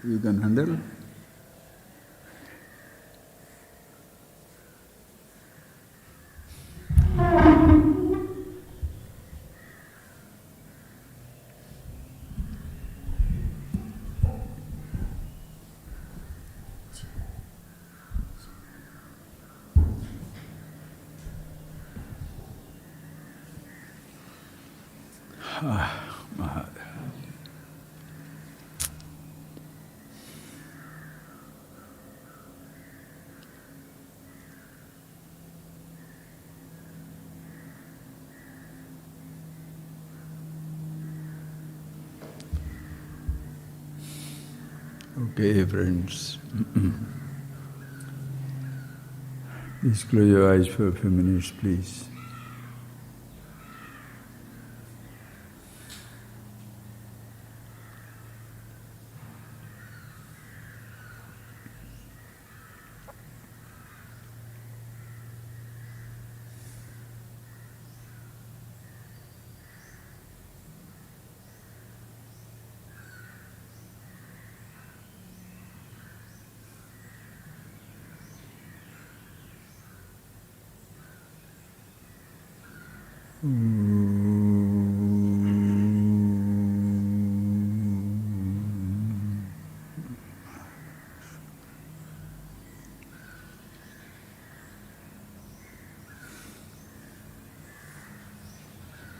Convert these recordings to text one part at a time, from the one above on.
you can handle? Okay, friends. Please close your eyes for a few minutes, please.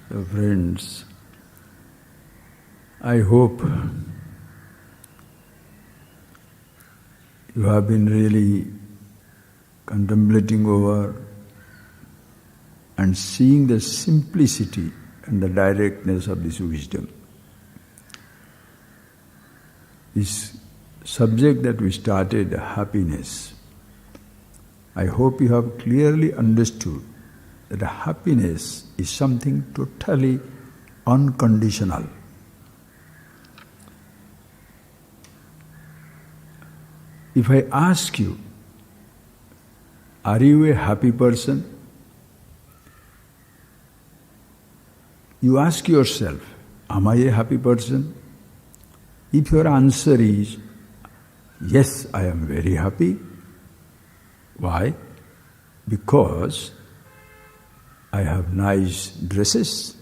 So friends, I hope you have been really contemplating over and seeing the simplicity and the directness of this wisdom. This subject that we started, happiness, I hope you have clearly understood that happiness is something totally unconditional. If I ask you, are you a happy person? You ask yourself, am I a happy person? If your answer is, yes, I am very happy. Why? Because I have nice dresses,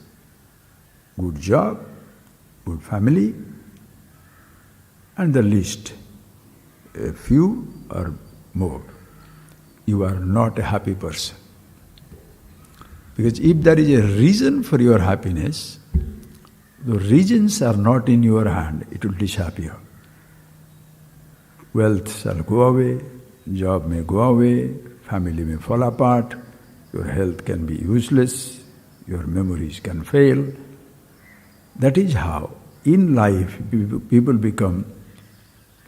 good job, good family, and the list, a few or more. You are not a happy person. Because if there is a reason for your happiness, the reasons are not in your hand, it will disappear. Wealth shall go away, job may go away, family may fall apart, your health can be useless, your memories can fail. That is how in life people become,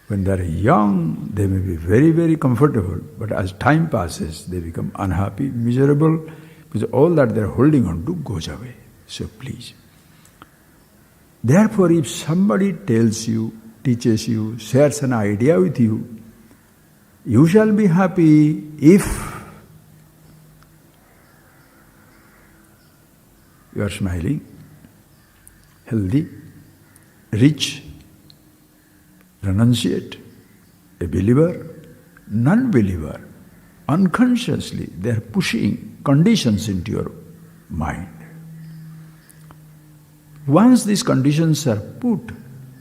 when they are young, they may be very, very comfortable, but as time passes, they become unhappy, miserable, because all that they are holding on to goes away. So please. Therefore, if somebody tells you, teaches you, shares an idea with you, you shall be happy if you are smiling, healthy, rich, renunciate, a believer, non-believer, unconsciously they are pushing conditions into your mind. Once these conditions are put,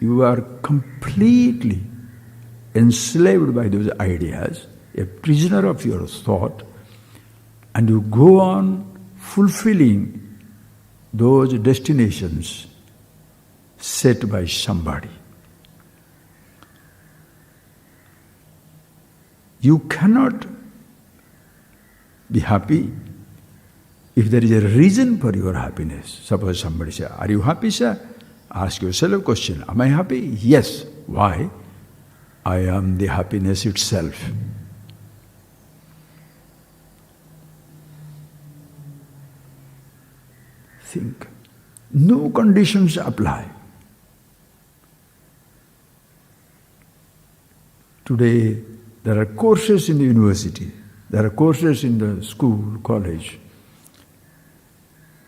you are completely enslaved by those ideas, a prisoner of your thought, and you go on fulfilling those destinations set by somebody. You cannot be happy if there is a reason for your happiness. Suppose somebody says, are you happy, sir? Ask yourself a question, am I happy? Yes. Why? I am the happiness itself. Think. No conditions apply. Today, there are courses in the university, there are courses in the school, college.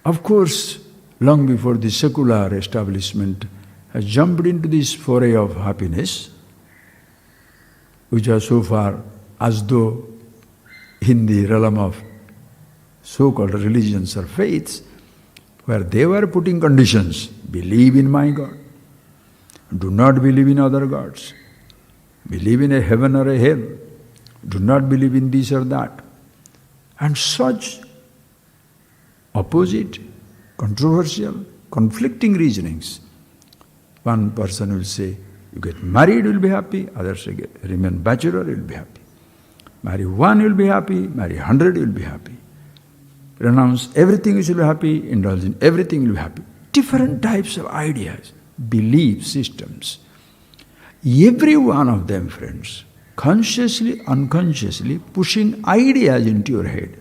Of course, long before the secular establishment has jumped into this foray of happiness, which are so far as though in the realm of so-called religions or faiths, where they were putting conditions. Believe in my God. Do not believe in other gods. Believe in a heaven or a hell. Do not believe in this or that. And such opposite, controversial, conflicting reasonings. One person will say, you get married, you'll be happy. Others say, remain bachelor, you'll be happy. Marry one, you'll be happy. Marry 100, you'll be happy. Renounce everything, you shall be happy. Indulge in everything, you'll be happy. Different types of ideas, belief systems. Every one of them, friends, consciously, unconsciously pushing ideas into your head,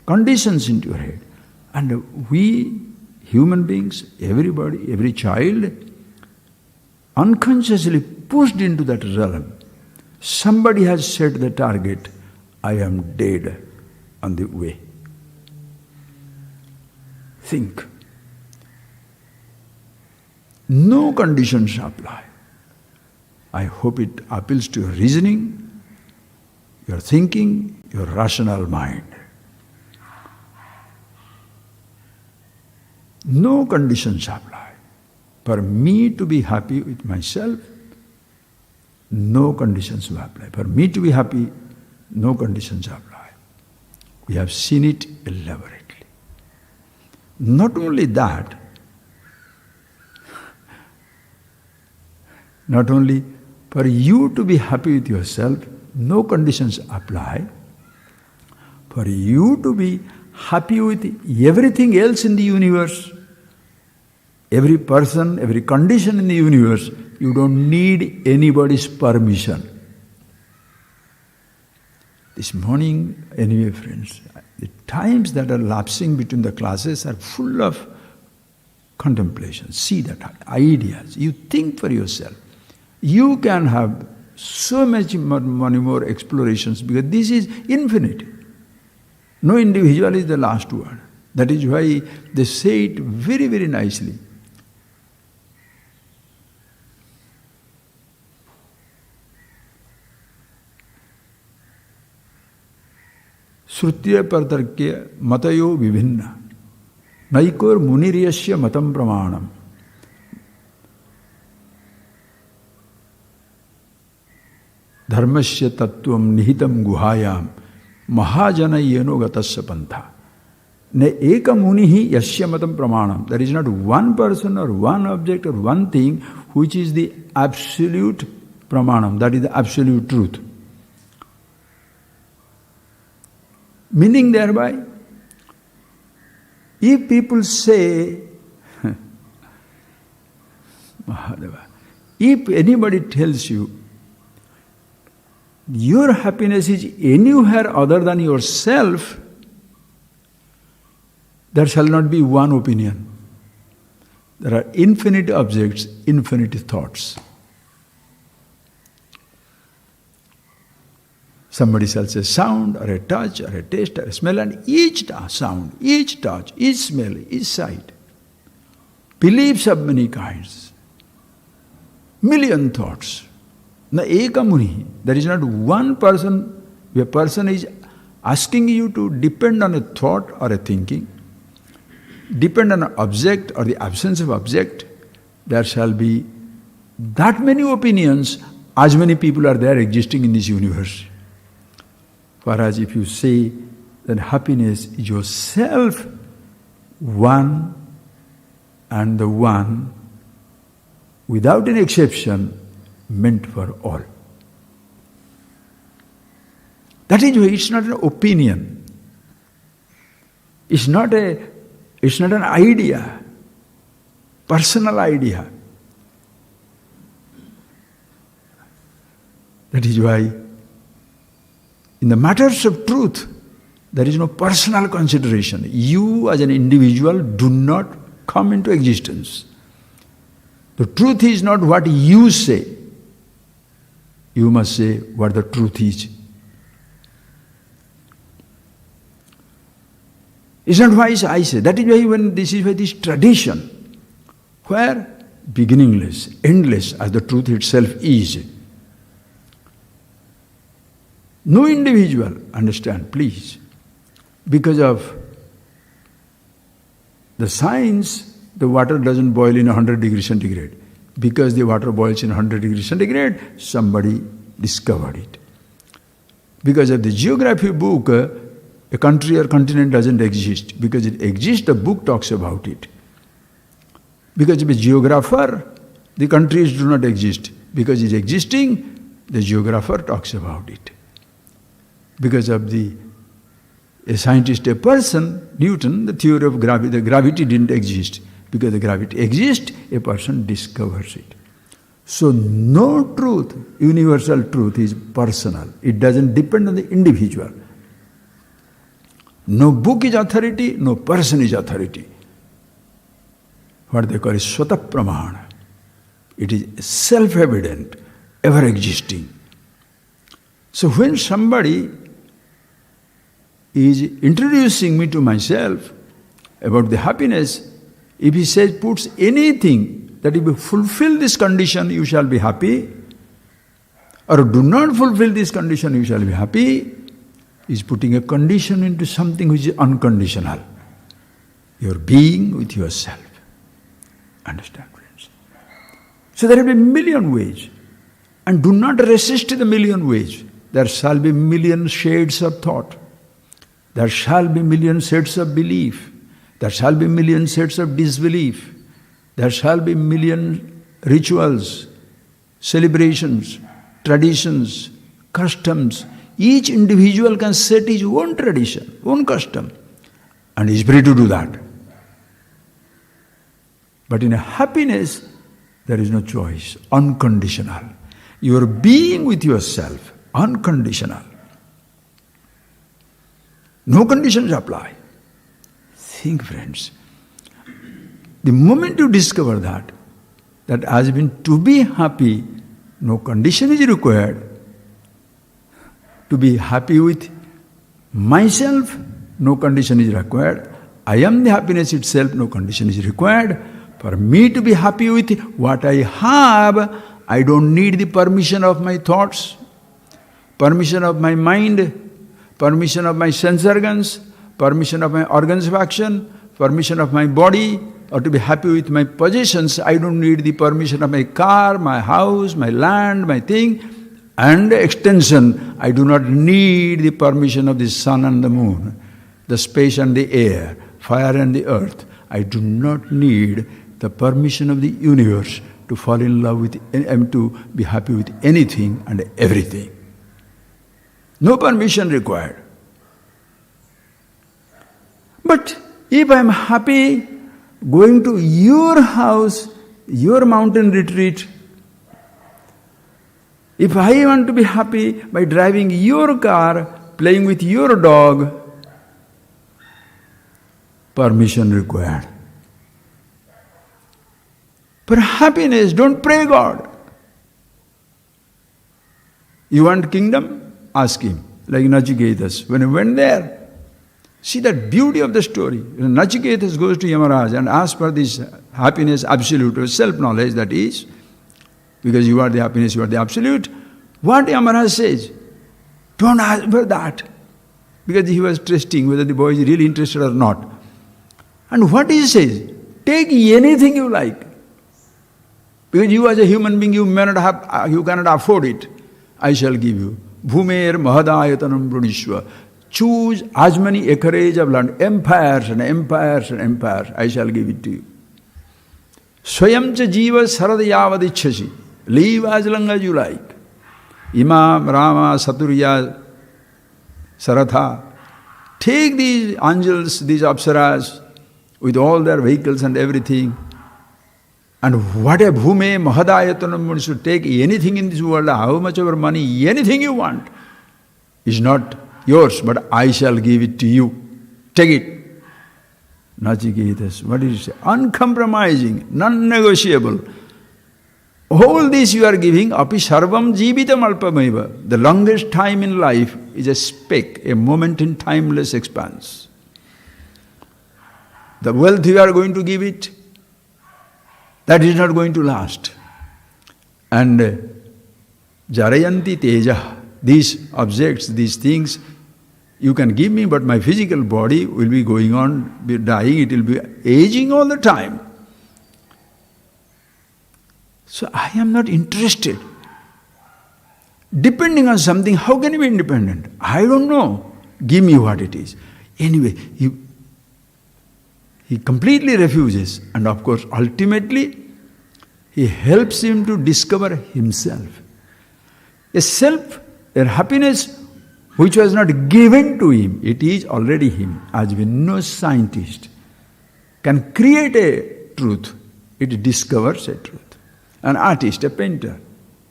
conditions into your head. And we, human beings, everybody, every child, unconsciously pushed into that realm. Somebody has set the target, I am dead on the way. Think. No conditions apply. I hope it appeals to your reasoning, your thinking, your rational mind. No conditions apply. For me to be happy with myself, no conditions will apply. For me to be happy, no conditions apply. We have seen it elaborately. Not only that, not only for you to be happy with yourself, no conditions apply. For you to be happy with everything else in the universe, every person, every condition in the universe, you don't need anybody's permission. This morning, anyway, friends, the times that are lapsing between the classes are full of contemplation. See that ideas. You think for yourself. You can have so many more explorations because this is infinite. No individual is the last word. That is why they say it very, very nicely. Shrutya partarkya matayo vivinna naikor muniriyasya matam pramanam dharmasya tattvam nihitam guhayam mahajanayeno gatasya pantha ne eka munihi yasya matam pramanam. There is not one person or one object or one thing which is the absolute pramanam, that is the absolute truth. Meaning thereby, if people say, Mahadeva, if anybody tells you, your happiness is anywhere other than yourself, there shall not be one opinion. There are infinite objects, infinite thoughts. Somebody shall say sound, or a touch, or a taste, or a smell, and each sound, each touch, each smell, each sight. Beliefs of many kinds. Million thoughts. Na eka muni. There is not one person, a person is asking you to depend on a thought or a thinking, depend on an object or the absence of object. There shall be that many opinions, as many people are there existing in this universe. Whereas if you say that happiness is yourself, one, and the one, without an exception, meant for all. That is why it's not an opinion. It's not an idea, personal idea. That is why in the matters of truth, there is no personal consideration. You as an individual do not come into existence. The truth is not what you say. You must say what the truth is. It's not why I say. That is why this is why this tradition, where beginningless, endless as the truth itself is, No individual, understand, please. Because of the science, the water doesn't boil in 100 degrees centigrade. Because the water boils in 100 degrees centigrade, somebody discovered it. Because of the geography book, a country or continent doesn't exist. Because it exists, the book talks about it. Because of a geographer, the countries do not exist. Because it's existing, the geographer talks about it. Because of a scientist, a person, Newton, the theory of gravity, the gravity didn't exist. Because the gravity exists, a person discovers it. So no truth, universal truth is personal. It doesn't depend on the individual. No book is authority, no person is authority. What they call is swata pramana. It is self-evident, ever-existing. So when somebody is introducing me to myself about the happiness, if he says, puts anything that if you fulfill this condition, you shall be happy, or do not fulfill this condition, you shall be happy, is putting a condition into something which is unconditional. Your being with yourself. Understand, friends? So there will be a million ways. And do not resist the million ways. There shall be million shades of thought. There shall be million shades of belief. There shall be million shades of disbelief. There shall be million rituals, celebrations, traditions, customs. Each individual can set his own tradition, own custom, and is free to do that. But in a happiness, there is no choice, unconditional. You are being with yourself, unconditional. No conditions apply. Think, friends, the moment you discover that as been to be happy, no condition is required. To be happy with myself, no condition is required. I am the happiness itself, no condition is required. For me to be happy with what I have, I don't need the permission of my thoughts, permission of my mind, permission of my sense organs, permission of my organs of action, permission of my body, or to be happy with my possessions. I don't need the permission of my car, my house, my land, my thing. And extension, I do not need the permission of the sun and the moon, the space and the air, fire and the earth. I do not need the permission of the universe to fall in love with and to be happy with anything and everything. No permission required. But if I am happy going to your house, your mountain retreat, if I want to be happy by driving your car, playing with your dog, permission required. For happiness, don't pray God. You want kingdom? Ask him. Like Nachiketas. When he went there, see that beauty of the story. When Nachiketas goes to Yamaraj and asks for this happiness absolute or self-knowledge, that is, because you are the happiness, you are the absolute. What Yamaraj says, don't ask for that. Because he was testing whether the boy is really interested or not. And what he says, take anything you like. Because you as a human being, you cannot afford it. I shall give you. Bhumer mahadayatanam brunishva. Choose as many acreage of land, empires and empires and empires. I shall give it to you. Swayam cha jiva saradayavad ichhasi. Live as long as you like. Imam, Rama, Saturya, Saratha. Take these angels, these apsaras, with all their vehicles and everything. And what a bhume mahadayatanam, you should take anything in this world, how much of money, anything you want, is not yours, but I shall give it to you. Take it. Nachiketas, what did you say? Uncompromising, non-negotiable. All this you are giving, api sarvam jivitam alpameva. The longest time in life is a speck, a moment in timeless expanse. The wealth you are going to give it, that is not going to last. And jarayanti teja, these objects, these things, you can give me, but my physical body will be going on, be dying, it will be aging all the time. So I am not interested. Depending on something, how can you be independent? I don't know. Give me what it is. Anyway, he completely refuses, and of course, ultimately, he helps him to discover himself. A happiness which was not given to him, it is already him. As we know, scientist can create a truth, it discovers a truth. An artist, a painter.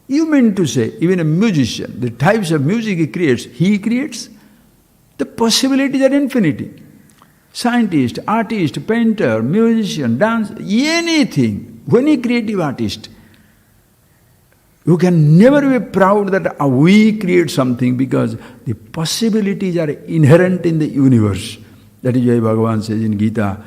You mean to say, even a musician, the types of music he creates, the possibilities are infinity. Scientist, artist, painter, musician, dancer, anything, any creative artist. You can never be proud that we create something because the possibilities are inherent in the universe. That is why Bhagavan says in Gita,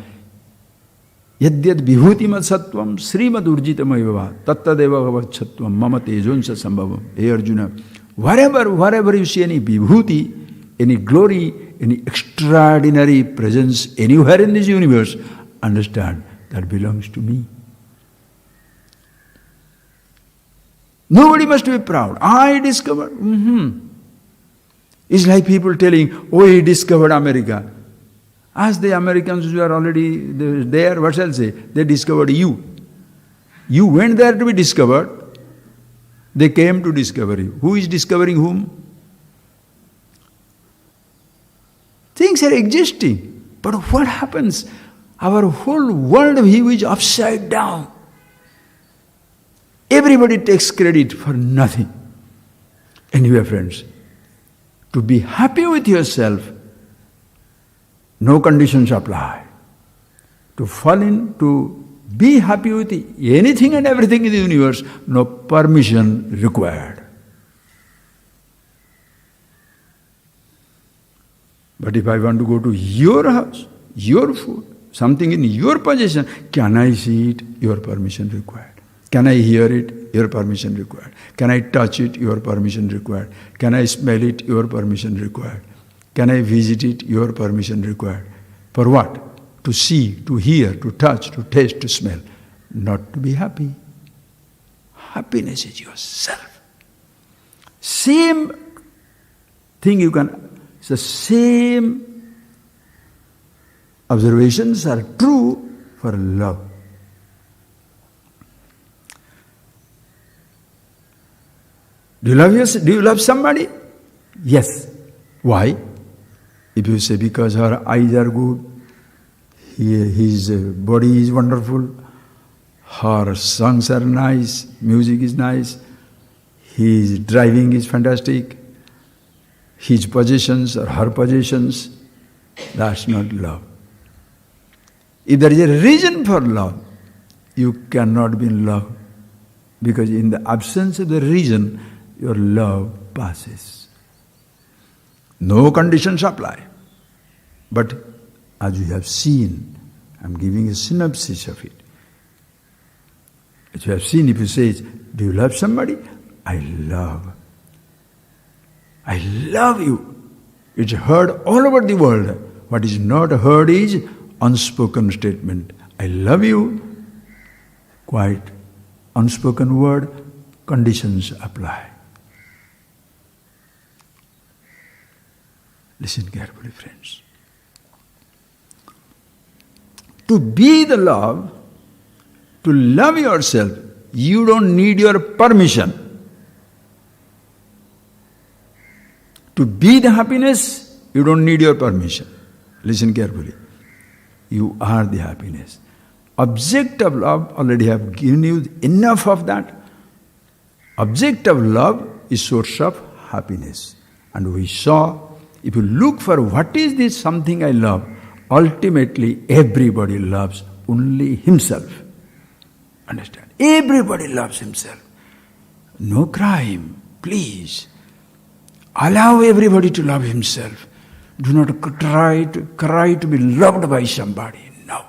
Yadyad vibhutimad sattvam srimad urjitamaiva tattadeva bhavatsatvam mama tejonsa sambhavam. Hey Arjuna, wherever you see any vibhuti, any glory, any extraordinary presence anywhere in this universe, understand that belongs to me. Nobody must be proud. I discovered. It's like people telling, oh, he discovered America. Ask the Americans who are already there, what shall I say? They discovered you. You went there to be discovered. They came to discover you. Who is discovering whom? Things are existing. But what happens? Our whole world view is upside down. Everybody takes credit for nothing. Anyway, friends, to be happy with yourself, no conditions apply. To fall in, to be happy with anything and everything in the universe, no permission required. But if I want to go to your house, your food, something in your possession, can I see it? Your permission required. Can I hear it? Your permission required. Can I touch it? Your permission required. Can I smell it? Your permission required. Can I visit it? Your permission required. For what? To see, to hear, to touch, to taste, to smell. Not to be happy. Happiness is yourself. Same thing you can, it's the same observations are true for love. Do you love somebody? Yes. Why? If you say because her eyes are good, his body is wonderful, her songs are nice, music is nice, his driving is fantastic, his possessions or her possessions, that's not love. If there is a reason for love, you cannot be in love, because in the absence of the reason, your love passes. No conditions apply. But as you have seen, I am giving a synopsis of it. As you have seen, if you say, do you love somebody? I love. I love you. It's heard all over the world. What is not heard is unspoken statement. I love you. Quite unspoken word, conditions apply. Listen carefully, friends. To be the love, to love yourself, you don't need your permission. To be the happiness, you don't need your permission. Listen carefully. You are the happiness. Object of love, already have given you enough of that. Object of love is source of happiness. And we saw, if you look for what is this something I love, ultimately everybody loves only himself. Understand? Everybody loves himself. No crime, please. Allow everybody to love himself. Do not try to be loved by somebody. No.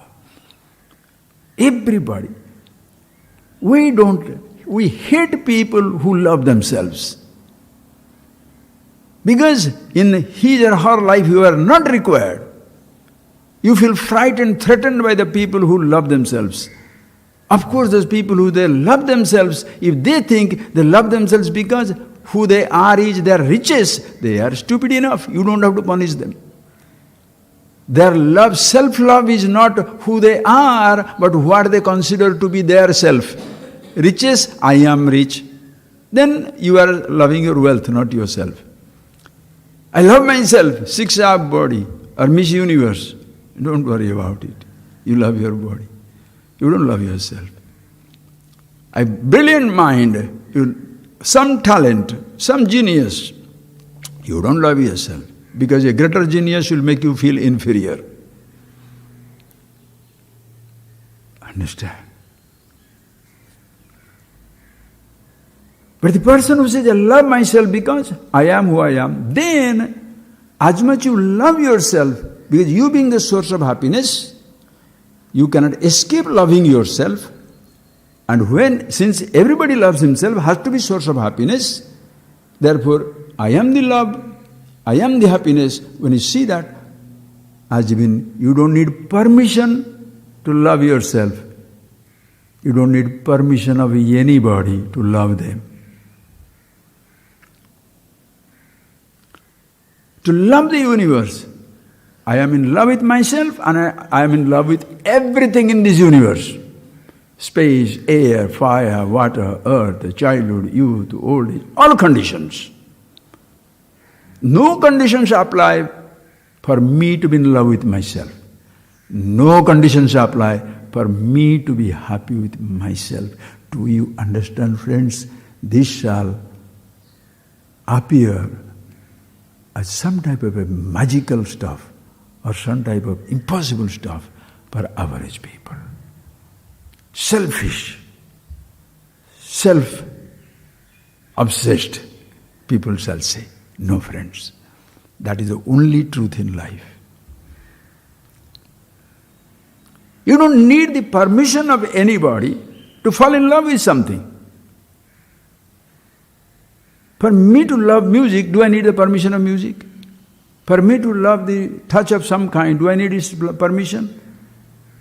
Everybody. We hate people who love themselves. Because in his or her life you are not required. You feel frightened, threatened by the people who love themselves. Of course, those people who they love themselves, if they think they love themselves because who they are is their riches, they are stupid enough. You don't have to punish them. Their love, self-love is not who they are, but what they consider to be their self. Riches, I am rich. Then you are loving your wealth, not yourself. I love myself, six-ab body, or Miss Universe. Don't worry about it. You love your body. You don't love yourself. A brilliant mind, some talent, some genius, you don't love yourself. Because a greater genius will make you feel inferior. Understand? But the person who says, I love myself because I am who I am, then as much you love yourself, because you being the source of happiness, you cannot escape loving yourself. And since everybody loves himself, has to be source of happiness, therefore, I am the love, I am the happiness. When you see that, as even you don't need permission to love yourself. You don't need permission of anybody to love them. To love the universe, I am in love with myself and I am in love with everything in this universe. Space, air, fire, water, earth, childhood, youth, old age, all conditions. No conditions apply for me to be in love with myself. No conditions apply for me to be happy with myself. Do you understand, friends? This shall appear as some type of a magical stuff or some type of impossible stuff for average people. Selfish, self-obsessed people shall say. No, friends. That is the only truth in life. You don't need the permission of anybody to fall in love with something. For me to love music, do I need the permission of music? For me to love the touch of some kind, do I need its permission?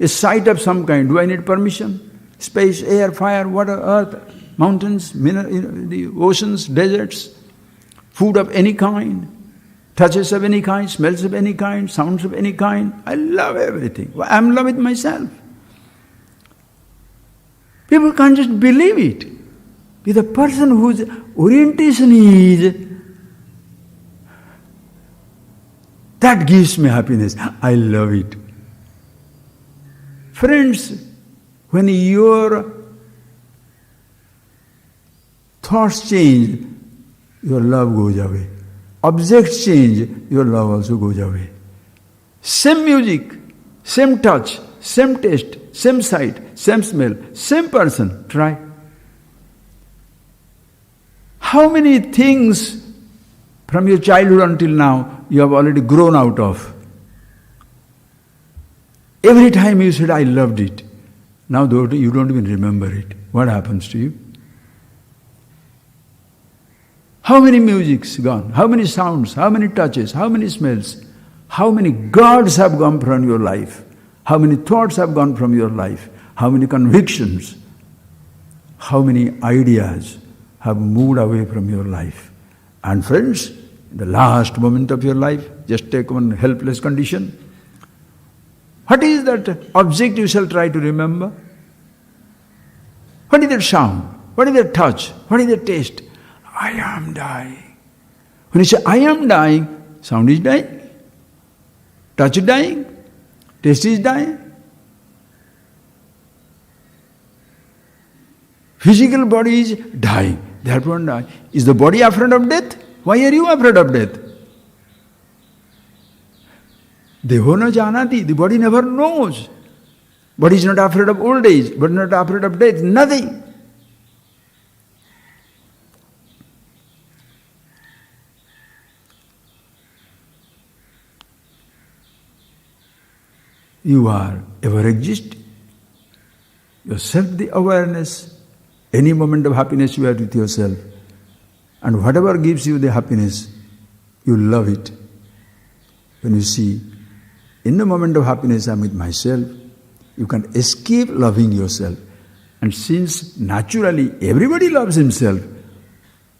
A sight of some kind, do I need permission? Space, air, fire, water, earth, mountains, the oceans, deserts, food of any kind, touches of any kind, smells of any kind, sounds of any kind. I love everything. I am in love with myself. People can't just believe it. If the person whose orientation is, that gives me happiness, I love it. Friends, when your thoughts change, your love goes away. Objects change, your love also goes away. Same music, same touch, same taste, same sight, same smell, same person. Try. How many things from your childhood until now you have already grown out of? Every time you said, I loved it. Now you don't even remember it. What happens to you? How many musics gone? How many sounds? How many touches? How many smells? How many gods have gone from your life? How many thoughts have gone from your life? How many convictions? How many ideas have moved away from your life? And friends, the last moment of your life, just take one helpless condition. What is that object you shall try to remember? What is that sound? What is that touch? What is that taste? I am dying. When you say, I am dying, sound is dying, touch is dying, taste is dying. Physical body is dying, therefore die. Is the body afraid of death? Why are you afraid of death? Deho na janati, the body never knows. Body is not afraid of old age, but not afraid of death, nothing. You are ever exist. Yourself the awareness. Any moment of happiness you are with yourself. And whatever gives you the happiness, You love it. When you see, in the moment of happiness I'm with myself, you can't escape loving yourself. And since naturally everybody loves himself,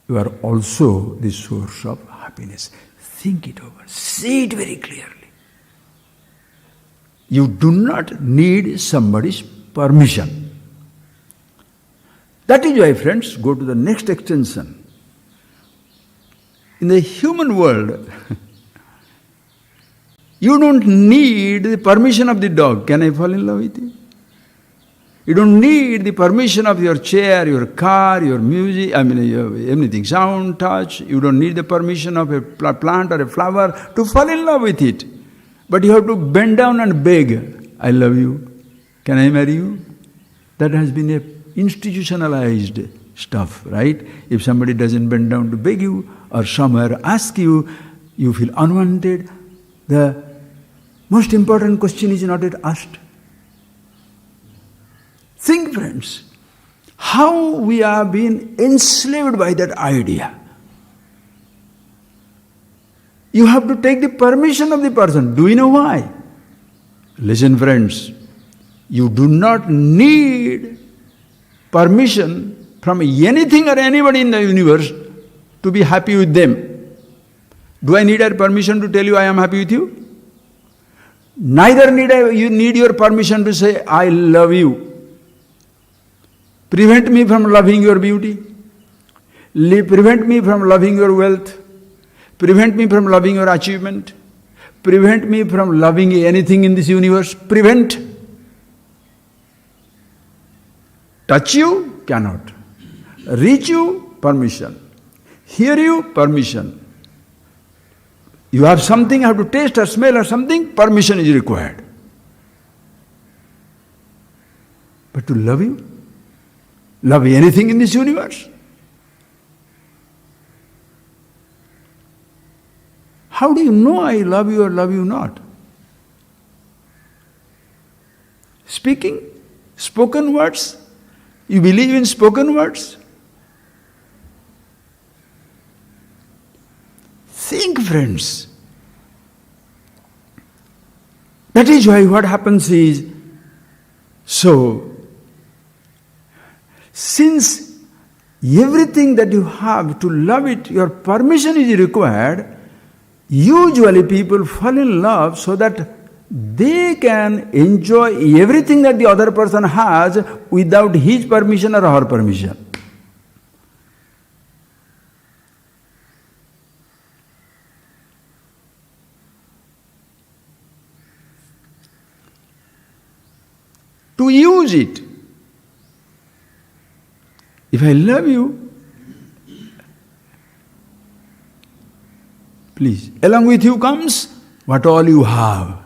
you are also the source of happiness. Think it over. See it very clearly. You do not need somebody's permission. That is why, friends, go to the next extension. In the human world, you don't need the permission of the dog. Can I fall in love with you? You don't need the permission of your chair, your car, your music, anything, sound, touch. You don't need the permission of a plant or a flower to fall in love with it. But you have to bend down and beg, I love you. Can I marry you? That has been a institutionalized stuff, right? If somebody doesn't bend down to beg you or somewhere ask you, you feel unwanted. The most important question is not yet asked. Think, friends, how we have been enslaved by that idea. You have to take the permission of the person. Do you know why? Listen, friends, you do not need permission from anything or anybody in the universe to be happy with them. Do I need a permission to tell you I am happy with you? Neither you need your permission to say I love you. Prevent me from loving your beauty. Prevent me from loving your wealth. Prevent me from loving your achievement. Prevent me from loving anything in this universe. Prevent. Touch you? Cannot. Reach you? Permission. Hear you? Permission. You have something, have to taste or smell or something? Permission is required. But to love you? Love anything in this universe? How do you know I love you or love you not? Speaking? Spoken words? You believe in spoken words? Think, friends. That is why what happens is, since everything that you have to love it, your permission is required, usually people fall in love so that they can enjoy everything that the other person has without his permission or her permission. To use it. If I love you, please, along with you comes what all you have.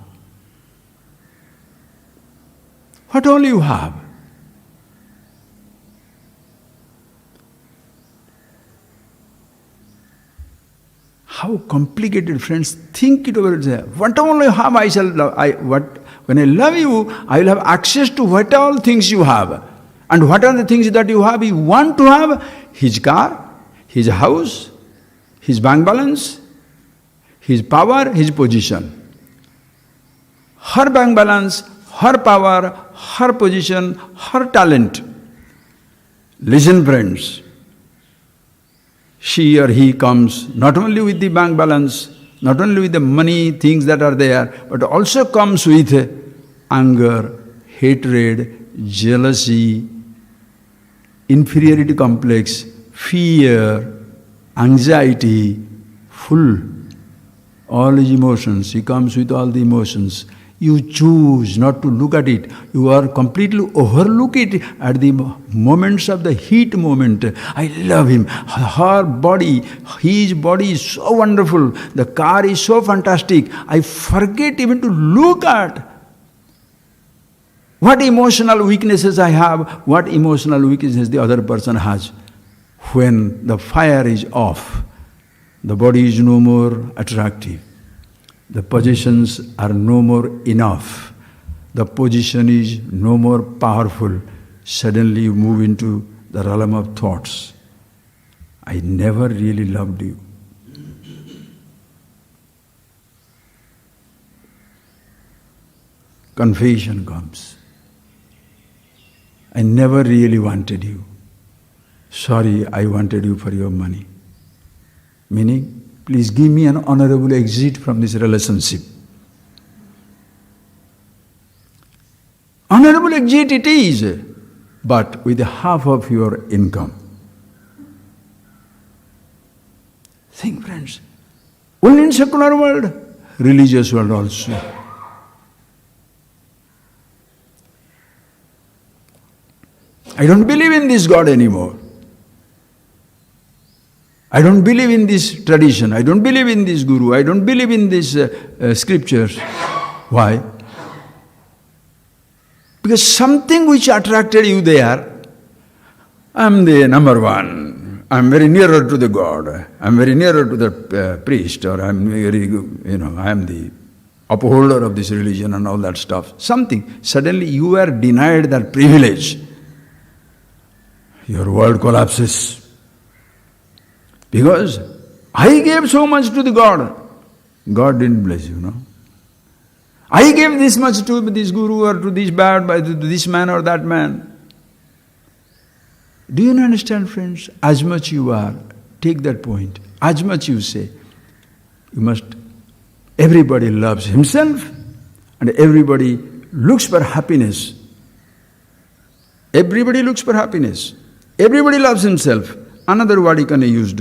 What all you have. How complicated, friends. Think it over. What all you have, I shall love. When I love you, I will have access to what all things you have. And what are the things that you have? You want to have his car, his house, his bank balance, his power, his position. Her bank balance, her power, her position, her talent. Listen, friends. She or he comes not only with the bank balance, not only with the money, things that are there, but also comes with anger, hatred, jealousy, inferiority complex, fear, anxiety, full. All his emotions. He comes with all the emotions. You choose not to look at it. You are completely overlook it at the moments of the heat moment. I love him. Her body, his body is so wonderful. The car is so fantastic. I forget even to look at what emotional weaknesses I have, what emotional weaknesses the other person has. When the fire is off, the body is no more attractive. The possessions are no more enough. The position is no more powerful. Suddenly you move into the realm of thoughts. I never really loved you. confession comes. I never really wanted you. Sorry, I wanted you for your money. Meaning, please give me an honorable exit from this relationship. Honorable exit it is, but with half of your income. Think, friends, only in secular world, religious world also. I don't believe in this God anymore. I don't believe in this tradition. I don't believe in this guru. I don't believe in these scriptures. Why? Because something which attracted you there, I'm the number one. I'm very nearer to the God. I'm very nearer to the priest, or I'm very, I'm the upholder of this religion and all that stuff. Something. Suddenly you are denied that privilege. Your world collapses. Because I gave so much to the God. God didn't bless you, no? I gave this much to this guru or to this bad, to this man or that man. Do you understand, friends? As much you are, take that point. As much you say, you must, everybody loves himself and everybody looks for happiness. Everybody looks for happiness. Everybody loves himself. Another word you can use.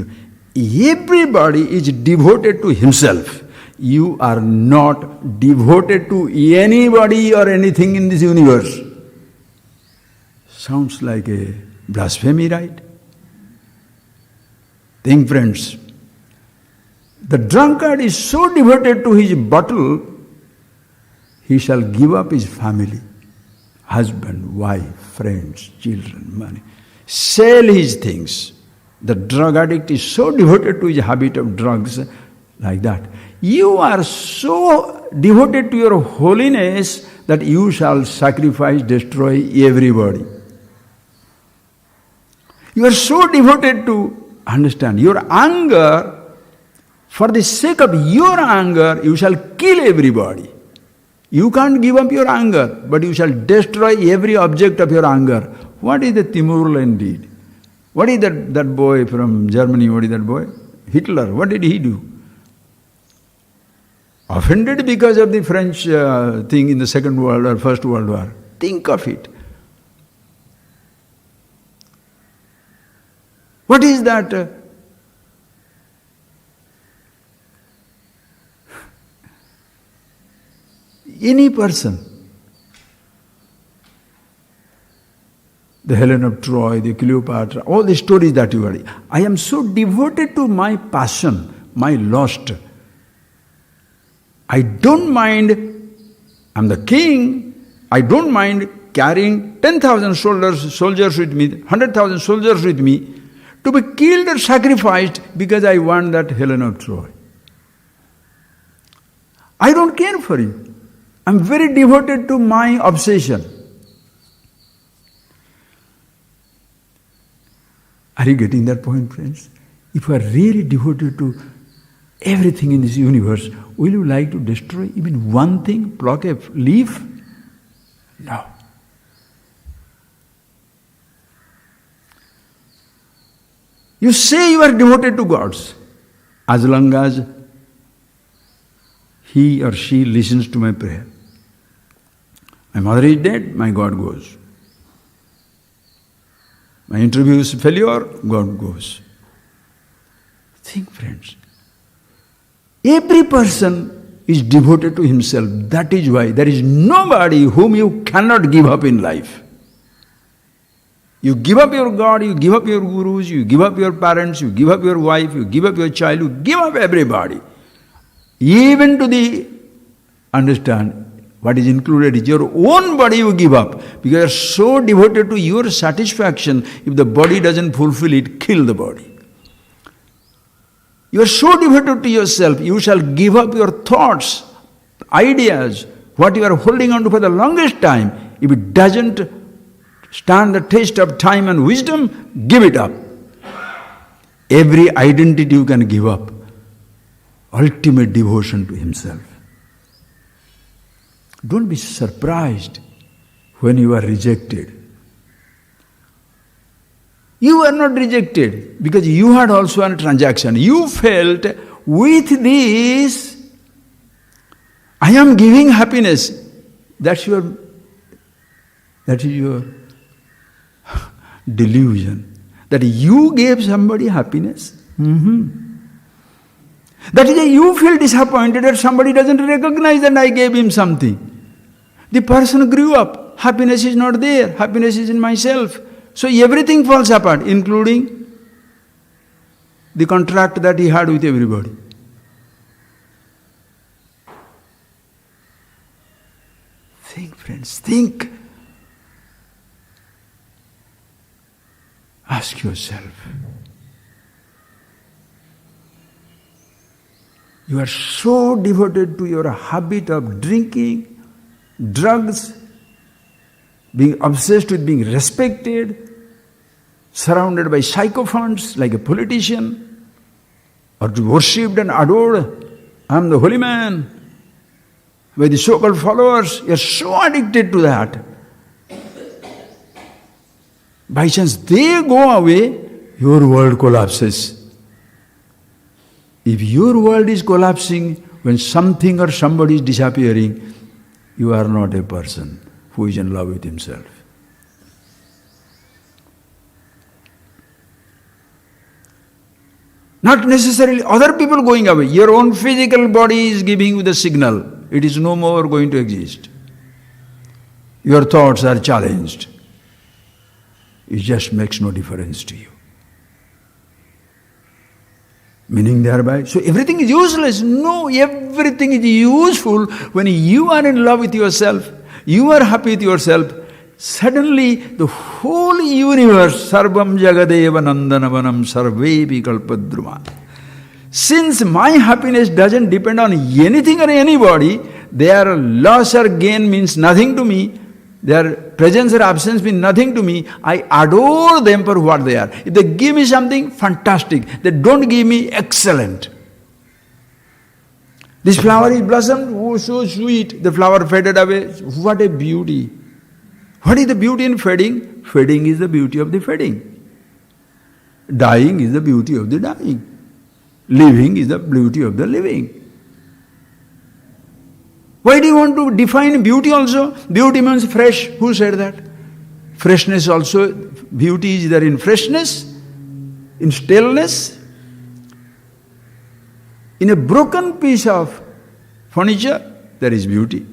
Everybody is devoted to himself. You are not devoted to anybody or anything in this universe. Sounds like a blasphemy, right? Think, friends. The drunkard is so devoted to his bottle, he shall give up his family, husband, wife, friends, children, money. Sell his things. The drug addict is so devoted to his habit of drugs, like that. You are so devoted to your holiness that you shall sacrifice, destroy everybody. You are so devoted to, understand, your anger, for the sake of your anger, you shall kill everybody. You can't give up your anger, but you shall destroy every object of your anger. What is the Timurlen did? What is that boy from Germany? What is that boy? Hitler. What did he do? Offended because of the French thing in the Second World or First World War. Think of it. What is that? Any person. The Helen of Troy, the Cleopatra, all the stories that you heard. I am so devoted to my passion, my lust. I don't mind, I'm the king, I don't mind carrying 10,000 soldiers with me, 100,000 soldiers with me, to be killed or sacrificed because I want that Helen of Troy. I don't care for you. I'm very devoted to my obsession. Are you getting that point, friends? If you are really devoted to everything in this universe, will you like to destroy even one thing, pluck a leaf? No. You say you are devoted to gods, as long as he or she listens to my prayer. My mother is dead, my God goes. My interview is failure, God goes. Think, friends. Every person is devoted to himself. That is why there is nobody whom you cannot give up in life. You give up your God, you give up your gurus, you give up your parents, you give up your wife, you give up your child, you give up everybody. Even to the, understand, what is included is your own body you give up. Because you are so devoted to your satisfaction, if the body doesn't fulfill it, kill the body. You are so devoted to yourself, you shall give up your thoughts, ideas, what you are holding on to for the longest time. If it doesn't stand the test of time and wisdom, give it up. Every identity you can give up. Ultimate devotion to himself. Don't be surprised when you are rejected. You are not rejected because you had also a transaction. You felt, with this, I am giving happiness. That is your delusion. That you gave somebody happiness. That is why you feel disappointed that somebody doesn't recognize that I gave him something. The person grew up. Happiness is not there. Happiness is in myself. So everything falls apart, including the contract that he had with everybody. Think, friends, think. Ask yourself. You are so devoted to your habit of drinking, drugs, being obsessed with being respected, surrounded by sycophants like a politician, or to be worshipped and adored. I am the holy man. By the so-called followers, you are so addicted to that. By chance they go away, your world collapses. If your world is collapsing when something or somebody is disappearing, you are not a person who is in love with himself. Not necessarily other people going away. Your own physical body is giving you the signal. It is no more going to exist. Your thoughts are challenged. It just makes no difference to you. Meaning thereby, so everything is useless. No, everything is useful when you are in love with yourself, you are happy with yourself. Suddenly the whole universe, sarvam jagadeva nandanavanam sarvepi kalpadruman. Since my happiness doesn't depend on anything or anybody, their loss or gain means nothing to me, their presence or absence means nothing to me, I adore them for what they are. If they give me something, fantastic. They don't give me, excellent. This flower is blossomed, oh so sweet, the flower faded away, what a beauty. What is the beauty in fading? Fading is the beauty of the fading. Dying is the beauty of the dying. Living is the beauty of the living. Why do you want to define beauty also? Beauty means fresh. Who said that? Freshness also, beauty is there in freshness, in staleness. In a broken piece of furniture, there is beauty.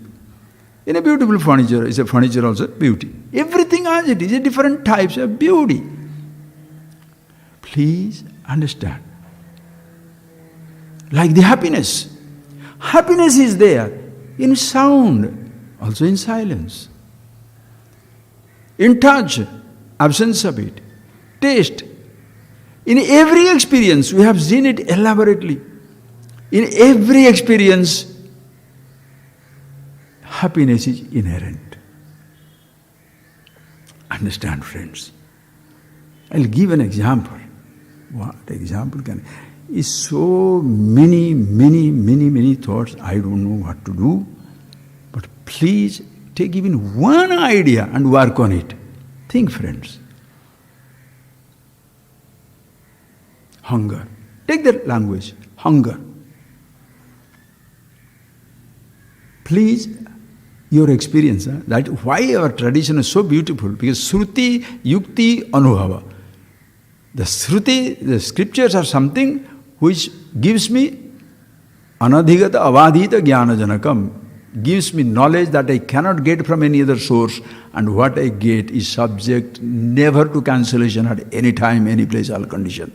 In a beautiful furniture, is a furniture also beauty. Everything as it is, different types of beauty. Please understand. Like the happiness. Happiness is there in sound, also in silence. In touch, absence of it. Taste. In every experience, we have seen it elaborately. In every experience, happiness is inherent. Understand, friends. I'll give an example. What example can... Is so many thoughts, I don't know what to do. But please take even one idea and work on it. Think, friends. Hunger. Take that language. Hunger. Please, your experience, that why our tradition is so beautiful, because Sruti, Yukti, Anubhava. The Sruti, the scriptures are something which gives me anadhigata avadhita jnana janakam, gives me knowledge that I cannot get from any other source, and what I get is subject never to cancellation at any time, any place, all condition.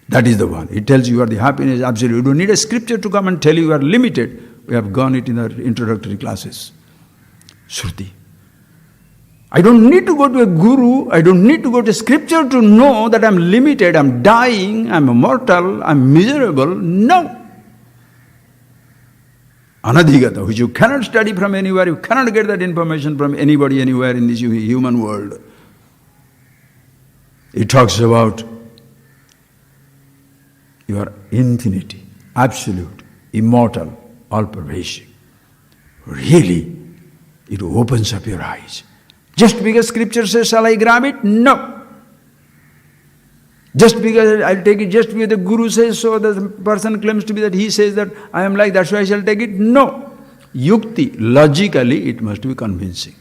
That is the one. It tells you are the happiness, absolute. You don't need a scripture to come and tell you are limited. We have gone it in our introductory classes. Shruti. I don't need to go to a guru, I don't need to go to scripture to know that I'm limited, I'm dying, I'm immortal, I'm miserable. No. Anadhigata, which you cannot study from anywhere, you cannot get that information from anybody, anywhere in this human world. It talks about your infinity, absolute, immortal, all-pervasive. Really, It opens up your eyes. Just because scripture says, shall I grab it? No. Just because I'll take it, just because the Guru says so, the person claims to be that he says that I am like, that's why I shall take it. No. Yukti, logically, it must be convincing.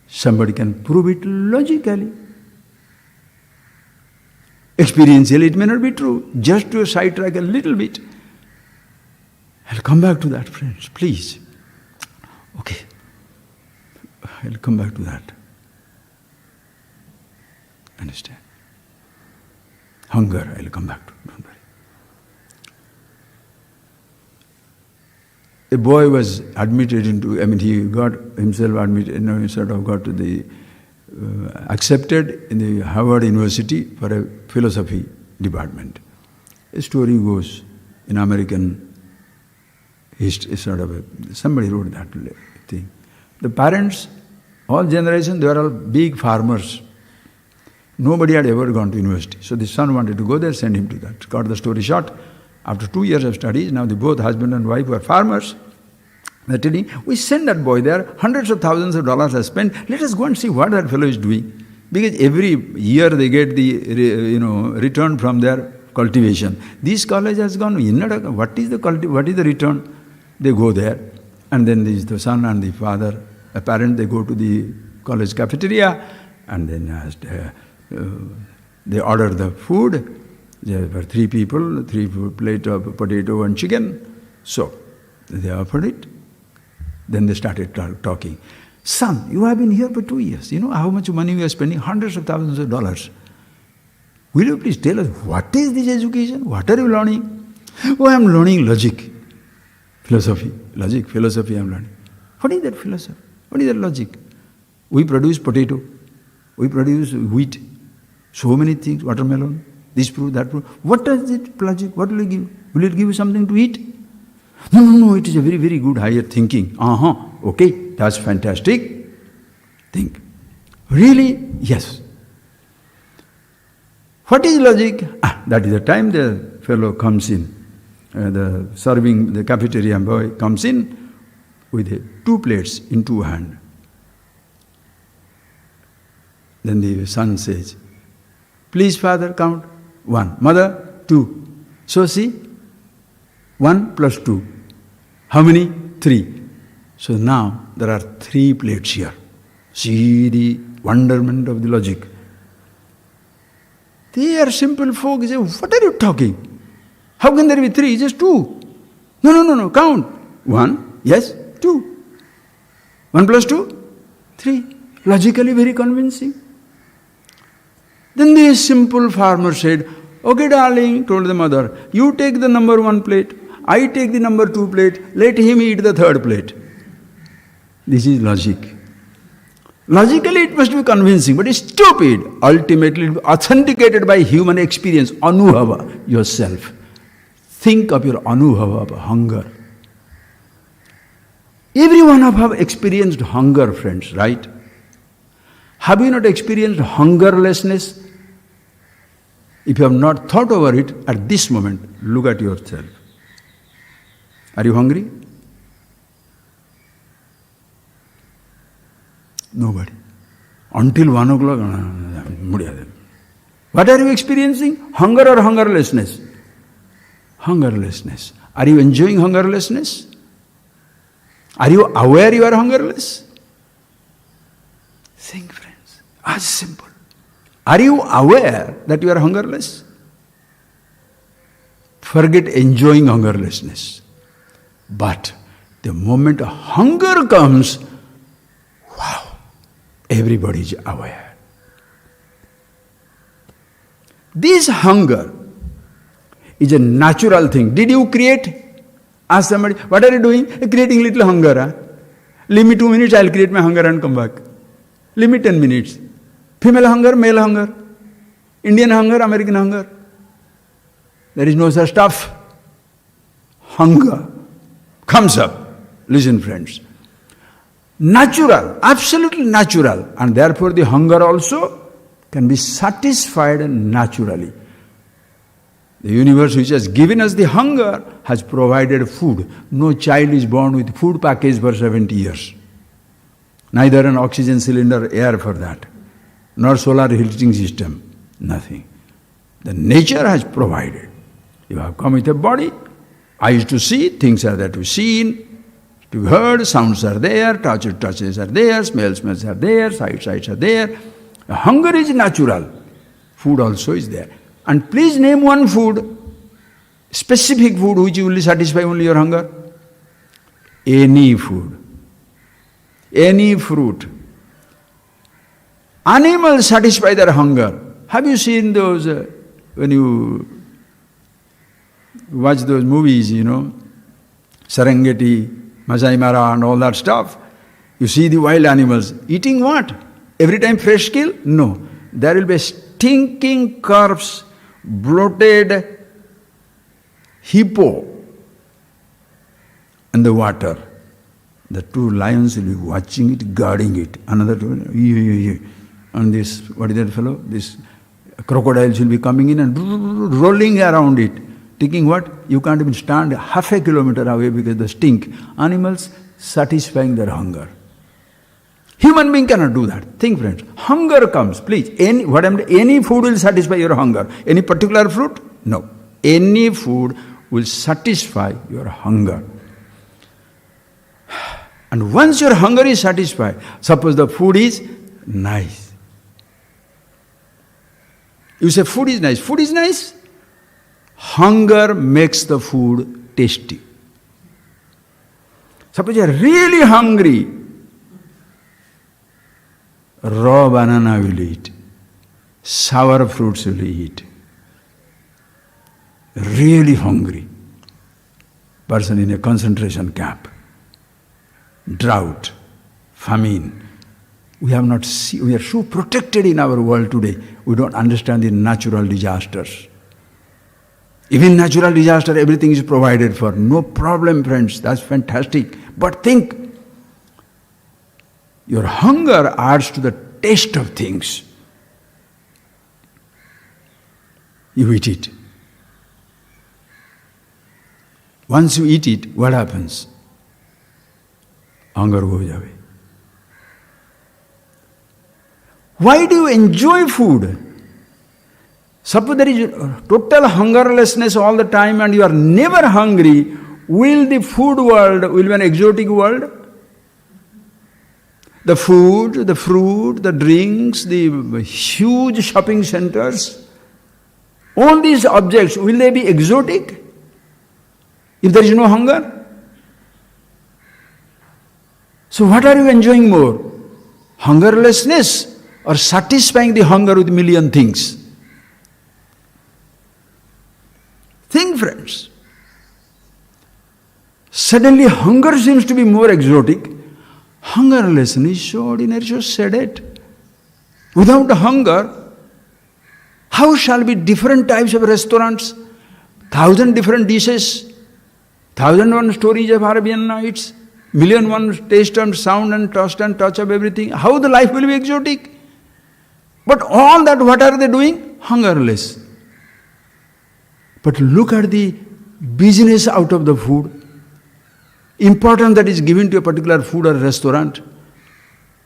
Somebody can prove it logically. Experientially, it may not be true. Just to sidetrack a little bit. I'll come back to that, friends, please. Okay. I'll come back to that. Understand? Hunger, I'll come back to it, don't worry. A boy was admitted into, he got himself admitted, got to the, accepted in the Harvard University for a philosophy department. A story goes in American history, somebody wrote that thing. The parents, all generations, they were all big farmers. Nobody had ever gone to university. So the son wanted to go there, send him to that. Got the story short. After 2 years of studies, now both husband and wife were farmers. They're telling, we send that boy there, hundreds of thousands of dollars are spent, let us go and see what that fellow is doing. Because every year they get the return from their cultivation. This college has gone, what is the return? They go there, and then the son and the father, a parent, they go to the college cafeteria, and then they order the food. There were 3 people, 3 plate of potato and chicken. So, they offered it. Then they started talking. Son, you have been here for 2 years. You know how much money we are spending? Hundreds of thousands of dollars. Will you please tell us, what is this education? What are you learning? Oh, I am learning logic. Philosophy. Logic, philosophy I am learning. What is that philosophy? What is that logic? We produce potato. We produce wheat. So many things, watermelon, this fruit, that fruit. What is it, logic? What will it give? Will it give you something to eat? No, it is a very, very good higher thinking. Okay, that's fantastic. Think. Really? Yes. What is logic? That is the time the fellow comes in. The cafeteria boy comes in with 2 plates in 2 hands. Then the son says, please father, count. 1. Mother, 2. So see, 1 plus 2. How many? 3. So now there are 3 plates here. See the wonderment of the logic. They are simple folk. They say, what are you talking? How can there be 3? Just 2. No, count. 1, yes, 2. 1 plus 2, 3. Logically very convincing. Then the simple farmer said, okay darling, told the mother, you take the number 1 plate, I take the number 2 plate, let him eat the 3rd plate. This is logic. Logically it must be convincing, but it's stupid. Ultimately authenticated by human experience, anubhava, yourself. Think of your anubhava of hunger. Every one of us have experienced hunger, friends, right? Have you not experienced hungerlessness? If you have not thought over it, at this moment, look at yourself. Are you hungry? Nobody. Until 1 o'clock, what are you experiencing? Hunger or hungerlessness? Hungerlessness. Are you enjoying hungerlessness? Are you aware you are hungerless? Think, friends. As simple. Are you aware that you are hungerless? Forget enjoying hungerlessness. But the moment hunger comes, wow, everybody is aware. This hunger is a natural thing. Did you create? Ask somebody, what are you doing? Creating little hunger. Huh? Leave me 2 minutes, I'll create my hunger and come back. Leave me 10 minutes. Female hunger, male hunger. Indian hunger, American hunger. There is no such stuff. Hunger comes up. Listen, friends. Natural, absolutely natural. And therefore the hunger also can be satisfied naturally. The universe which has given us the hunger has provided food. No child is born with food package for 70 years. Neither an oxygen cylinder, air for that, nor solar heating system, nothing. The nature has provided. You have come with a body, eyes to see, things are there to see, to be heard, sounds are there, touches are there, smells are there, sights are there. Hunger is natural. Food also is there. And please name one food, specific food which will satisfy only your hunger. Any food, any fruit. Animals satisfy their hunger. Have you seen those, when you watch those movies, Serengeti, Masai Mara and all that stuff, you see the wild animals eating what? Every time fresh kill? No. There will be stinking corpse, bloated hippo in the water. The two lions will be watching it, guarding it. Another two, and this, what is that fellow? This crocodiles will be coming in and rolling around it. Thinking what? You can't even stand half a kilometer away because the stink. Animals satisfying their hunger. Human being cannot do that. Think, friends. Hunger comes, please. Any food will satisfy your hunger. Any particular fruit? No. Any food will satisfy your hunger. And once your hunger is satisfied, suppose the food is nice. You say food is nice. Food is nice. Hunger makes the food tasty. Suppose you are really hungry, raw banana will eat, sour fruits will eat. Really hungry person in a concentration camp, drought, famine. We are so protected in our world today, we don't understand the natural disasters. Even natural disaster, everything is provided for. No problem, friends, that's fantastic. But think, your hunger adds to the taste of things. You eat it. Once you eat it, what happens? Hunger goes away. Why do you enjoy food? Suppose there is total hungerlessness all the time and you are never hungry, will the food world be an exotic world? The food, the fruit, the drinks, the huge shopping centers, all these objects, will they be exotic if there is no hunger? So what are you enjoying more? Hungerlessness or satisfying the hunger with million things? Think, friends. Suddenly hunger seems to be more exotic. Hungerlessness is so ordinary, so sedate. Without hunger, how shall be different types of restaurants, 1,000 different dishes, 1,001 stories of Arabian Nights, 1,000,001 taste and sound and taste and touch of everything. How the life will be exotic? But all that, what are they doing? Hungerless. But look at the business out of the food. Importance that is given to a particular food or restaurant.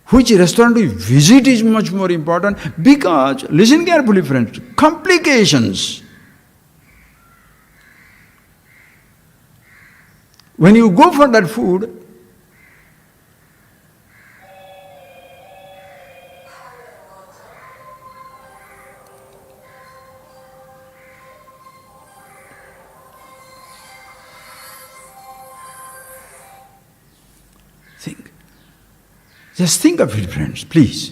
Which restaurant you visit is much more important because, listen carefully, friends, complications. When you go for that food, think. Just think of it, friends, please.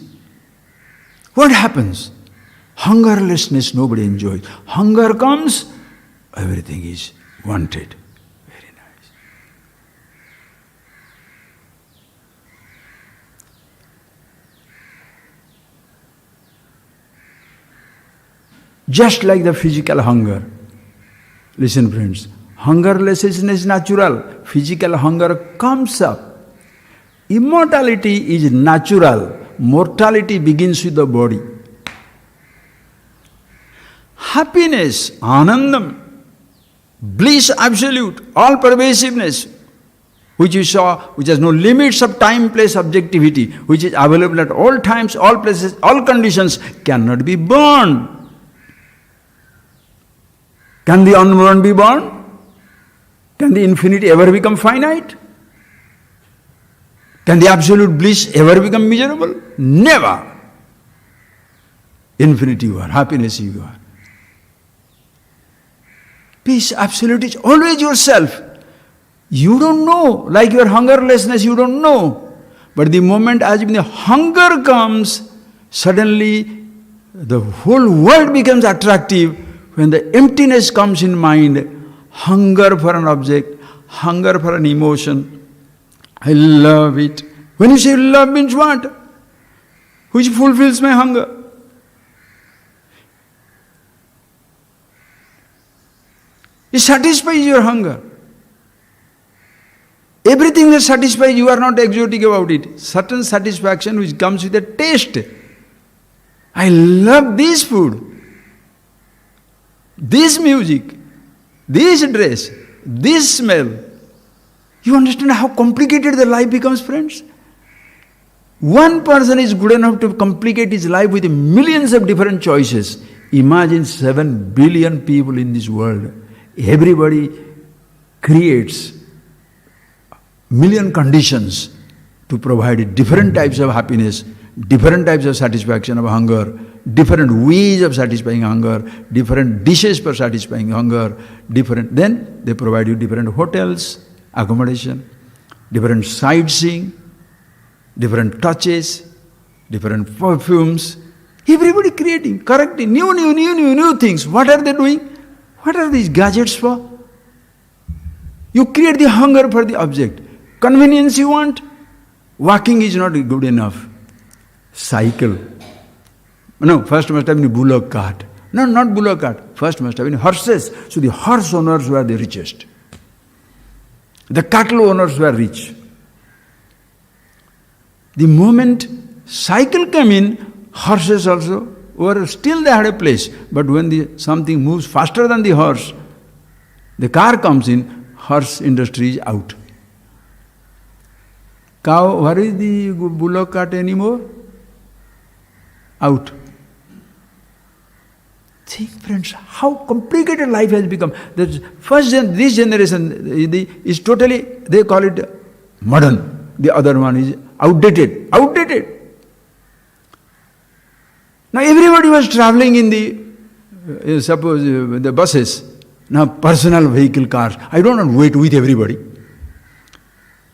What happens? Hungerlessness nobody enjoys. Hunger comes, everything is wanted. Very nice. Just like the physical hunger. Listen, friends, hungerlessness is natural. Physical hunger comes up. Immortality is natural. Mortality begins with the body. Happiness, anandam, bliss absolute, all pervasiveness, which you saw, which has no limits of time, place, subjectivity, which is available at all times, all places, all conditions, cannot be born. Can the unborn be born? Can the infinity ever become finite? Can the absolute bliss ever become miserable? Never. Infinity you are, happiness you are. Peace, absolute is always yourself. You don't know, like your hungerlessness, you don't know. But the moment as when the hunger comes, suddenly the whole world becomes attractive. When the emptiness comes in mind, hunger for an object, hunger for an emotion, I love it. When you say love means what? Which fulfills my hunger? It satisfies your hunger. Everything that satisfies you are not exotic about it. Certain satisfaction which comes with a taste. I love this food, this music, this dress, this smell. You understand how complicated the life becomes, friends? One person is good enough to complicate his life with millions of different choices. Imagine 7 billion people in this world. Everybody creates million conditions to provide different types of happiness, different types of satisfaction of hunger, different ways of satisfying hunger, different dishes for satisfying hunger, then they provide you different hotels, accommodation, different sightseeing, different touches, different perfumes. Everybody creating, correcting, new things. What are they doing? What are these gadgets for? You create the hunger for the object. Convenience you want? Walking is not good enough. Cycle. No, first must have been bullock cart. No, not bullock cart. First must have been horses. So the horse owners were the richest. The cattle owners were rich. The moment cycle came in, horses also were still they had a place. But when something moves faster than the horse, the car comes in, horse industry is out. Cow, where is the bullock cart anymore? Out. Think, friends, how complicated life has become. This generation is totally, they call it modern. The other one is outdated. Now everybody was traveling in the buses. Now personal vehicle cars. I don't want to wait with everybody.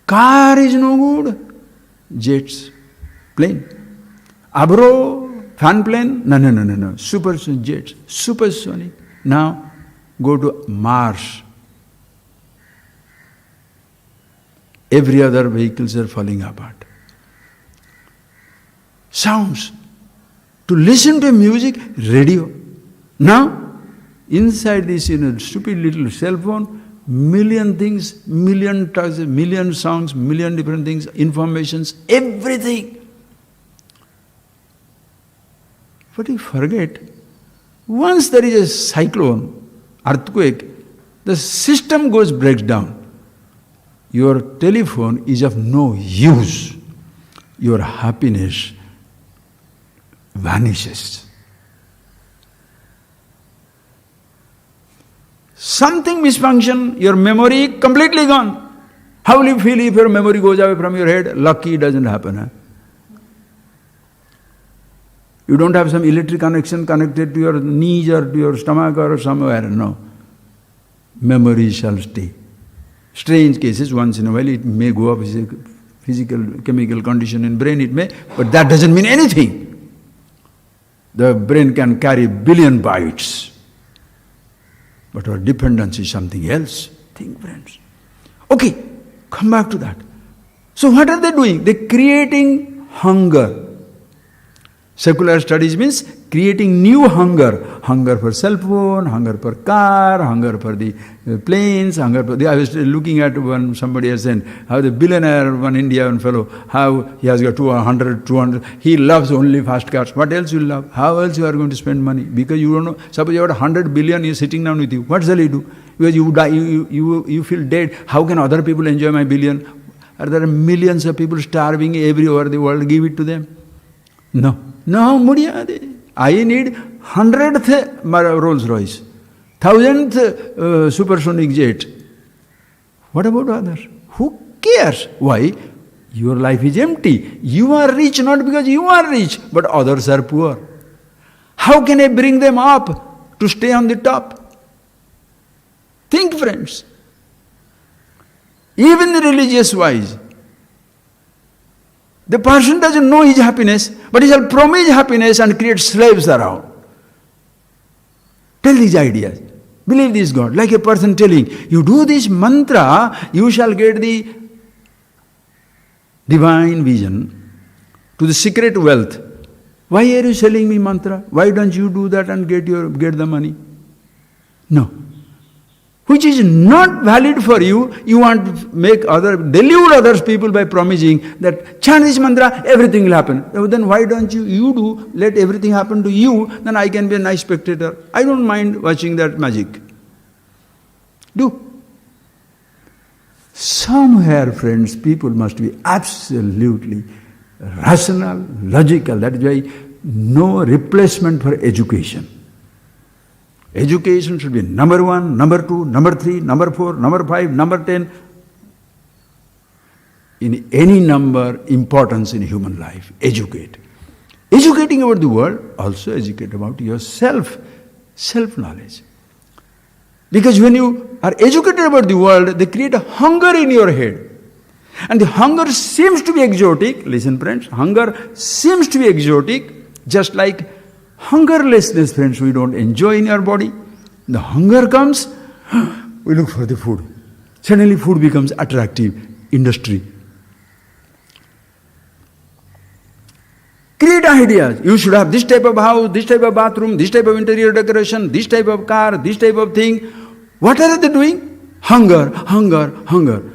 Car is no good. Jets, plane. Abro, fan plane? No. Super jets, supersonic. Now go to Mars. Every other vehicles are falling apart. Sounds. To listen to music, radio. Now, inside this stupid little cell phone, million things, million touches, million songs, million different things, informations, everything. But you forget, once there is a cyclone, earthquake, the system breaks down. Your telephone is of no use. Your happiness vanishes. Something misfunction, your memory completely gone. How will you feel if your memory goes away from your head? Lucky it doesn't happen. Huh? You don't have some electric connection connected to your knees or to your stomach or somewhere. No. Memory shall stay. Strange cases, once in a while it may go up as a physical, chemical condition in brain, it may, but that doesn't mean anything. The brain can carry billion bytes. But our dependence is something else. Think, friends. Okay, come back to that. So what are they doing? They're creating hunger. Secular studies means creating new hunger. Hunger for cell phone, hunger for car, hunger for the planes, hunger for the... I was looking at one, somebody has said, how the billionaire, one Indian fellow, how he has got 200, he loves only fast cars. What else you love? How else you are going to spend money? Because you don't know, suppose you have 100 billion, is sitting down with you. What shall he do? Because you die, you feel dead. How can other people enjoy my billion? Are there millions of people starving every over the world? Give it to them. No. No, mudiyade. I need 100th Rolls Royce, 1000th supersonic jet. What about others? Who cares? Why? Your life is empty. You are rich not because you are rich, but others are poor. How can I bring them up to stay on the top? Think, friends. Even the religious wise, the person doesn't know his happiness, but he shall promise happiness and create slaves around. Tell these ideas. Believe this God. Like a person telling, you do this mantra, you shall get the divine vision to the secret wealth. Why are you selling me mantra? Why don't you do that and get the money? No. Which is not valid for you, you want to delude others people by promising that chant this mantra, everything will happen. Then why don't you do, let everything happen to you, then I can be a nice spectator. I don't mind watching that magic. Do. Somewhere, friends, people must be absolutely rational, logical. That is why no replacement for education. Education should be number 1, number 2, number 3, number 4, number 5, number 10. In any number, importance in human life. Educate. Educating about the world, also educate about yourself. Self-knowledge. Because when you are educated about the world, they create a hunger in your head. And the hunger seems to be exotic. Listen, friends, hunger seems to be exotic, just like hungerlessness, friends, we don't enjoy in our body. The hunger comes, we look for the food. Suddenly food becomes attractive, industry. Create ideas. You should have this type of house, this type of bathroom, this type of interior decoration, this type of car, this type of thing. What are they doing? Hunger, hunger, hunger.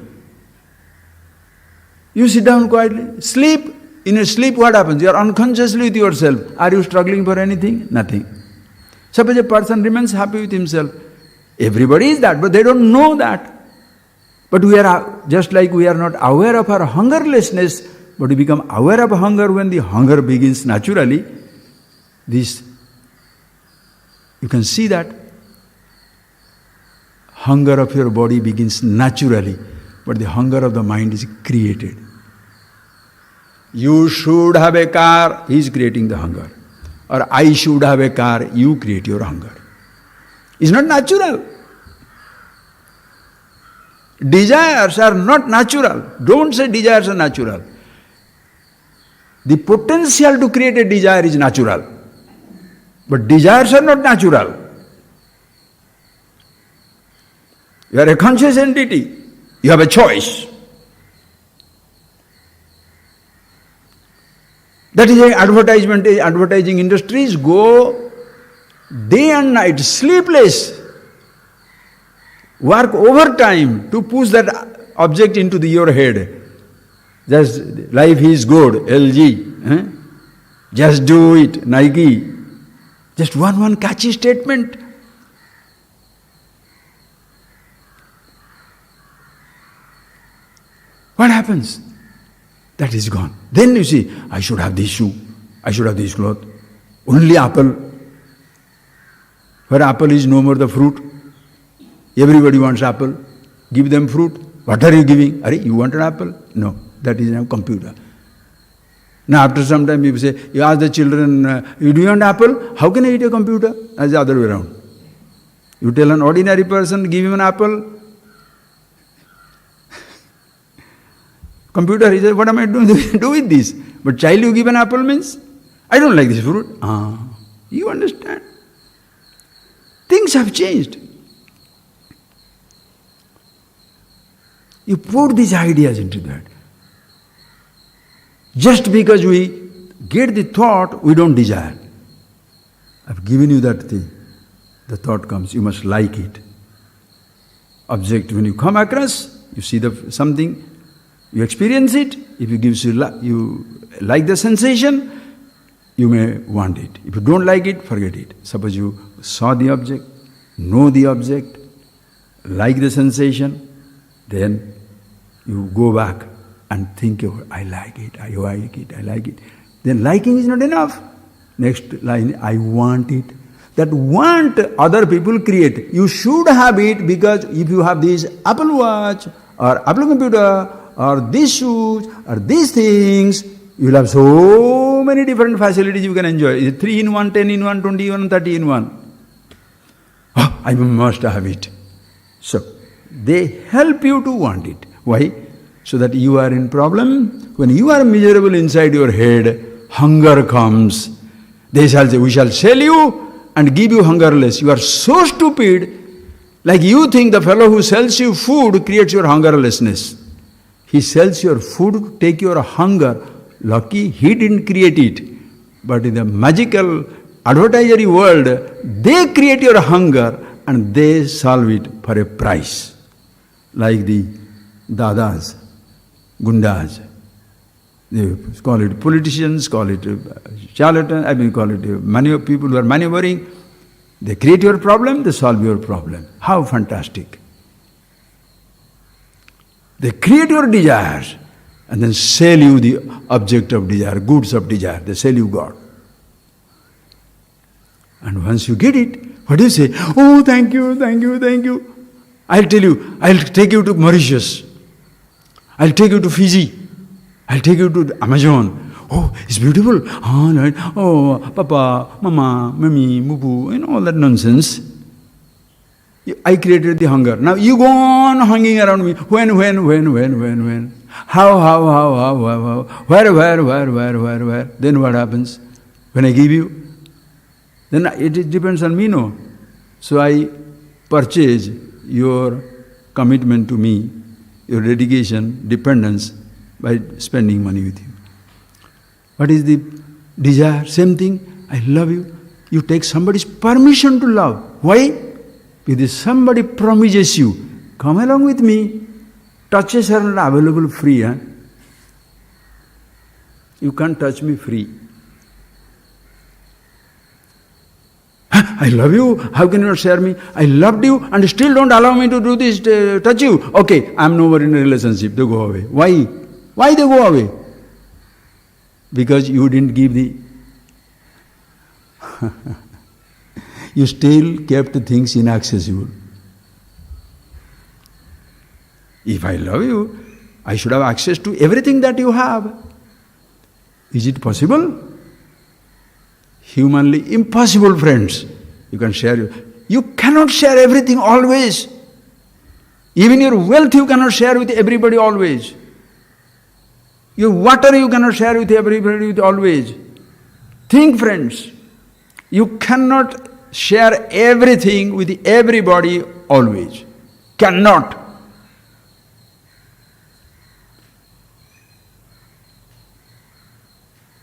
You sit down quietly, sleep. In a sleep, what happens? You are unconsciously with yourself. Are you struggling for anything? Nothing. Suppose a person remains happy with himself. Everybody is that, but they don't know that. But we are, just like we are not aware of our hungerlessness, but we become aware of hunger when the hunger begins naturally. This, you can see that hunger of your body begins naturally, but the hunger of the mind is created. You should have a car, he is creating the hunger. Or I should have a car, you create your hunger. It's not natural. Desires are not natural. Don't say desires are natural. The potential to create a desire is natural. But desires are not natural. You are a conscious entity. You have a choice. That is why advertising industries go day and night, sleepless, work overtime to push that object into your head. Just life is good, LG. Just do it, Nike. Just one catchy statement. What happens? That is gone. Then you see, I should have this shoe, I should have this cloth. Only apple. Where apple is no more the fruit. Everybody wants apple. Give them fruit. What are you giving? Are you want an apple? No, that is now computer. Now after some time people say, you ask the children, do you want apple? How can I eat a computer? That's the other way around. You tell an ordinary person, give him an apple. Computer, he says, what am I doing do with this? But child, you give an apple means, I don't like this fruit. You understand? Things have changed. You put these ideas into that. Just because get the thought, we don't desire. I've given you that thing. The thought comes, you must like it. Object, when you come across, you see something, you experience it. If it gives you like the sensation, you may want it. If you don't like it, forget it. Suppose you saw the object, know the object, like the sensation, then you go back and think, I like it, I like it, I like it. Then liking is not enough. Next line, I want it. That want other people create. You should have it, because if you have this Apple Watch or Apple computer or these shoes or these things, you will have so many different facilities you can enjoy. It's 3 in 1, 10 in 1, 20 in 1, 30 in 1. Oh, I must have it. So, they help you to want it. Why? So that you are in problem. When you are miserable inside your head, hunger comes. They shall say, we shall sell you and give you hungerless. You are so stupid, like you think the fellow who sells you food creates your hungerlessness. He sells your food to take your hunger. Lucky he didn't create it. But in the magical advertisery world, they create your hunger and they solve it for a price. Like the dadas, gundas. They call it politicians, call it charlatans, call it people who are maneuvering. They create your problem, they solve your problem. How fantastic. They create your desires and then sell you the object of desire, goods of desire. They sell you God. And once you get it, what do you say? Oh, thank you, thank you, thank you. I'll tell you, I'll take you to Mauritius. I'll take you to Fiji. I'll take you to the Amazon. Oh, it's beautiful. Oh, right. Oh, Papa, Mama, Mummy, Mubu, and all that nonsense. I created the hunger. Now you go on hanging around me. When? How? Where? Then what happens? When I give you, then it depends on me, no? So I purchase your commitment to me, your dedication, dependence, by spending money with you. What is the desire? Same thing. I love you. You take somebody's permission to love. Why? Because somebody promises you, come along with me. Touches are not available free. Huh? You can't touch me free. I love you. How can you not share me? I loved you and still don't allow me to do this, touch you. Okay, I'm no more in a relationship. They go away. Why? Why they go away? Because you didn't give the... you still kept things inaccessible. If I love you, I should have access to everything that you have. Is it possible? Humanly impossible, friends. You can share. You cannot share everything always. Even your wealth you cannot share with everybody always. Your water you cannot share with everybody always. Think, friends. You cannot share everything with everybody always. Cannot.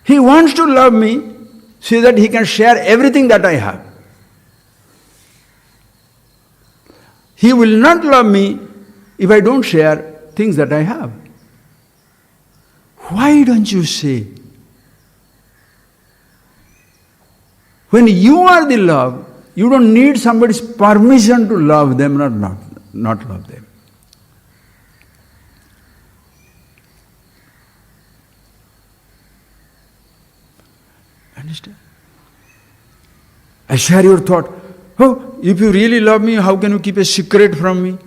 He wants to love me so that he can share everything that I have. He will not love me if I don't share things that I have. Why don't you say? When you are the love, you don't need somebody's permission to love them or not love them. Understand? I share your thought. Oh, if you really love me, how can you keep a secret from me?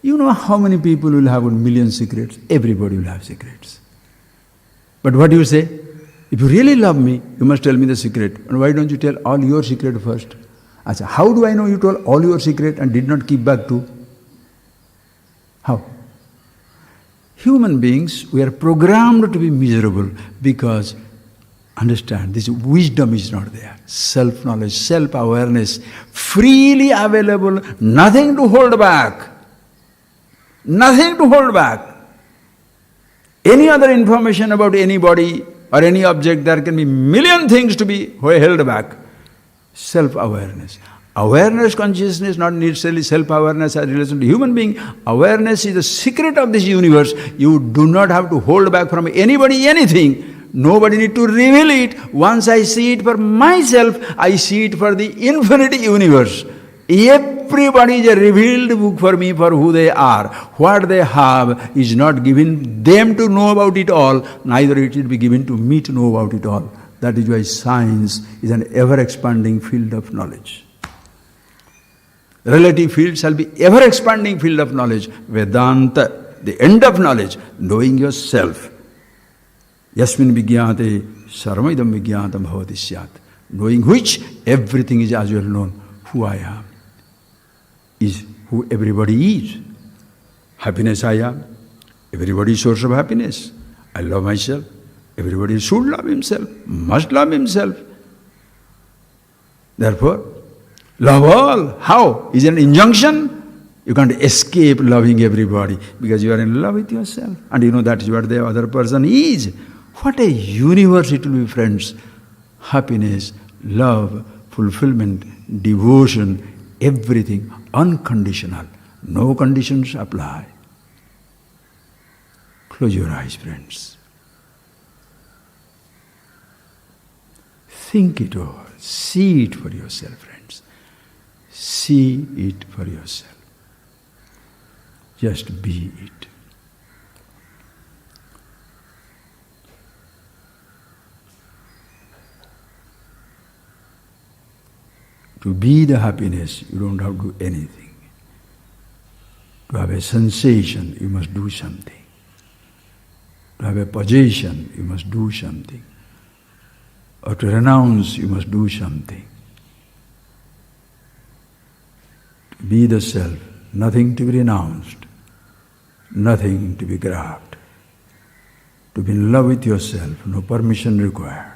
You know how many people will have 1 million secrets? Everybody will have secrets. But what do you say? If you really love me, you must tell me the secret. And why don't you tell all your secret first? I say, how do I know you told all your secret and did not keep back too? How? Human beings, we are programmed to be miserable because, understand, this wisdom is not there. Self-knowledge, self-awareness, freely available, nothing to hold back. Nothing to hold back. Any other information about anybody or any object, there can be million things to be held back. Self-awareness. Awareness, consciousness, not necessarily self-awareness as relation to human being. Awareness is the secret of this universe. You do not have to hold back from anybody anything. Nobody need to reveal it. Once I see it for myself, I see it for the infinite universe. Everybody is a revealed book for me for who they are. What they have is not given them to know about it all, neither it will be given to me to know about it all. That is why science is an ever-expanding field of knowledge. Relative field shall be ever-expanding field of knowledge. Vedanta, the end of knowledge, knowing yourself. Yasmin vigyate sarvaidam vigyatam bhavati syat. Knowing which everything is as well known. Who I am is who everybody is. Happiness I am. Everybody is source of happiness. I love myself. Everybody should love himself, must love himself. Therefore, love all. How? Is it an injunction? You can't escape loving everybody because you are in love with yourself. And you know that is what the other person is. What a universe it will be, friends. Happiness, love, fulfillment, devotion, everything unconditional. No conditions apply. Close your eyes, friends. Think it over. See it for yourself, friends. See it for yourself. Just be it. To be the happiness, you don't have to do anything. To have a sensation, you must do something. To have a possession, you must do something. Or to renounce, you must do something. To be the self, nothing to be renounced, nothing to be grabbed. To be in love with yourself, no permission required.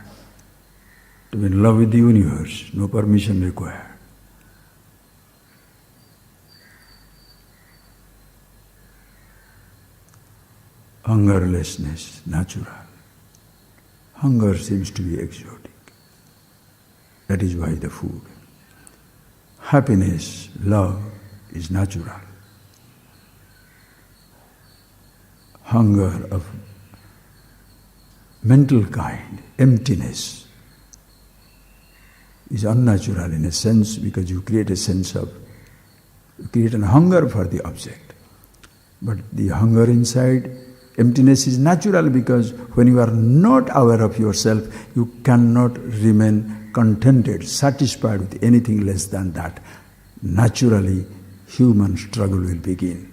To be in love with the universe, no permission required. Hungerlessness, natural. Hunger seems to be exotic. That is why the food. Happiness, love is natural. Hunger of mental kind, emptiness, is unnatural in a sense because you create a sense of, you create a hunger for the object. But the hunger inside, emptiness is natural because when you are not aware of yourself, you cannot remain contented, satisfied with anything less than that. Naturally, human struggle will begin.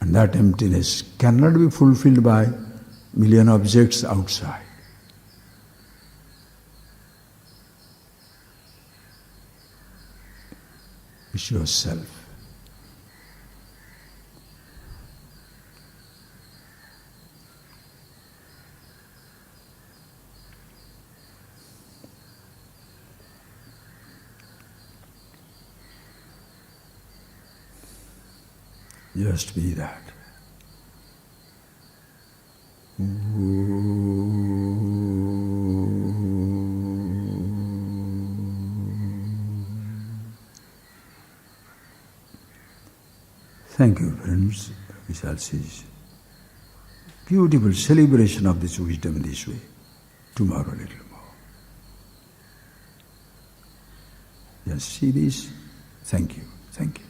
And that emptiness cannot be fulfilled by million objects outside. It's yourself. Just be that. Thank you, friends. We shall see beautiful celebration of this wisdom this way. Tomorrow a little more. Just see this. Thank you. Thank you.